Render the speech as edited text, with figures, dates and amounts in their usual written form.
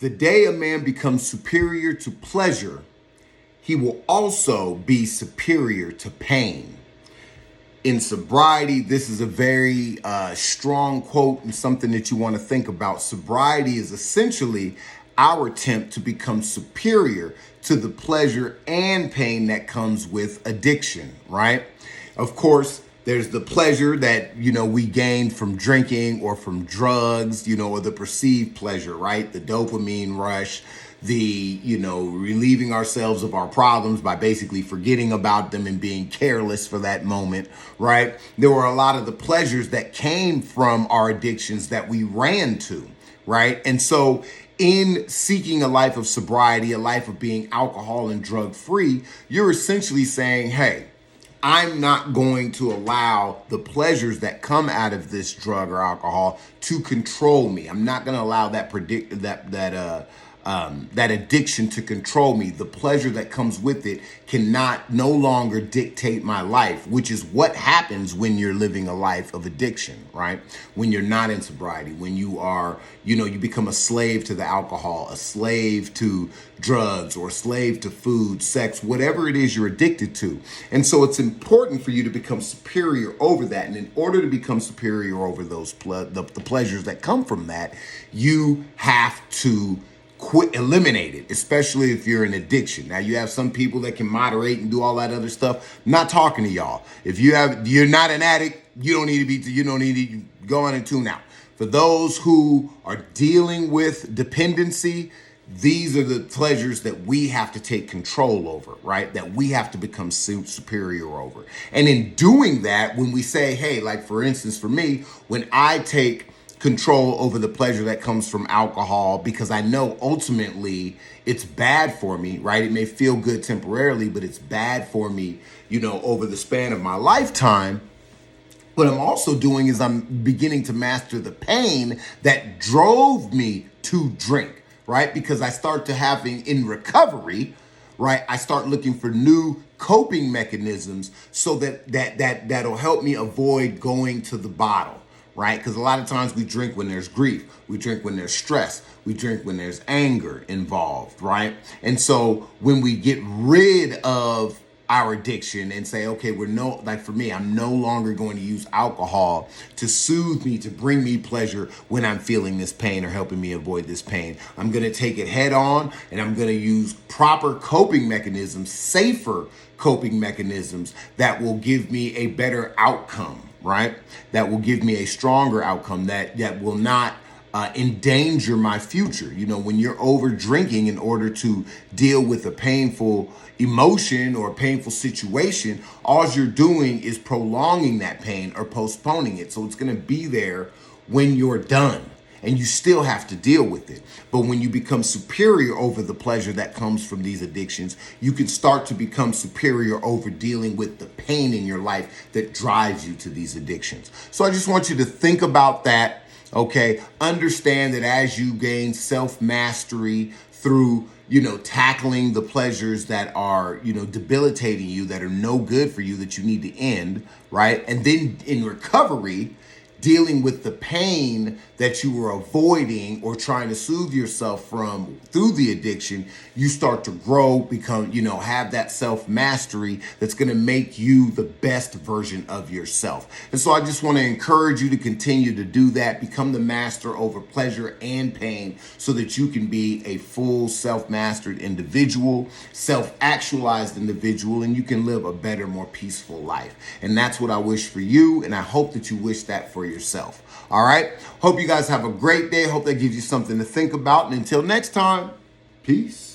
The day a man becomes superior to pleasure, he will also be superior to pain. In sobriety, this is a very strong quote and something that you want to think about. Sobriety is essentially our attempt to become superior to the pleasure and pain that comes with addiction, right? Of course, there's the pleasure that, we gain from drinking or from drugs, or the perceived pleasure, right? The dopamine rush, the, relieving ourselves of our problems by basically forgetting about them and being careless for that moment, right? There were a lot of the pleasures that came from our addictions that we ran to, right? And so in seeking a life of sobriety, a life of being alcohol and drug free, you're essentially saying, hey, I'm not going to allow the pleasures that come out of this drug or alcohol to control me. I'm not going to allow that addiction to control me. The pleasure that comes with it cannot no longer dictate my life, which is what happens when you're living a life of addiction, right? When you're not in sobriety, when you are, you become a slave to the alcohol, a slave to drugs, or a slave to food, sex, whatever it is you're addicted to. And so it's important for you to become superior over that. And in order to become superior over those the pleasures that come from that, you have to eliminate it, especially if you're in addiction. Now, you have some people that can moderate and do all that other stuff. I'm not talking to y'all. If you're not an addict, you don't need to go on and tune out. For those who are dealing with dependency, these are the pleasures that we have to take control over, right? That we have to become superior over. And in doing that, when we say, hey, like for instance, for me, when I take control over the pleasure that comes from alcohol, because I know ultimately it's bad for me, right? It may feel good temporarily, but it's bad for me, over the span of my lifetime. What I'm also doing is I'm beginning to master the pain that drove me to drink, right? Because I start to having in recovery, right? I start looking for new coping mechanisms so that'll help me avoid going to the bottle. Right? Because a lot of times we drink when there's grief, we drink when there's stress, we drink when there's anger involved, right? And so when we get rid of our addiction and say, okay, for me, I'm no longer going to use alcohol to soothe me, to bring me pleasure when I'm feeling this pain or helping me avoid this pain. I'm going to take it head on, and I'm going to use proper coping mechanisms, safer coping mechanisms that will give me a better outcome. Right? That will give me a stronger outcome that will not endanger my future. When you're over drinking in order to deal with a painful emotion or a painful situation, all you're doing is prolonging that pain or postponing it. So it's going to be there when you're done. And you still have to deal with it. But when you become superior over the pleasure that comes from these addictions, you can start to become superior over dealing with the pain in your life that drives you to these addictions. So I just want you to think about that, okay? Understand that as you gain self-mastery through, tackling the pleasures that are, debilitating you, that are no good for you, that you need to end, right? And then in recovery, dealing with the pain that you were avoiding or trying to soothe yourself from through the addiction, you start to grow, become, have that self-mastery that's going to make you the best version of yourself. And so I just want to encourage you to continue to do that, become the master over pleasure and pain so that you can be a full self-mastered individual, self-actualized individual, and you can live a better, more peaceful life. And that's what I wish for you, and I hope that you wish that for yourself. All right. Hope you guys have a great day. Hope that gives you something to think about. And until next time, peace.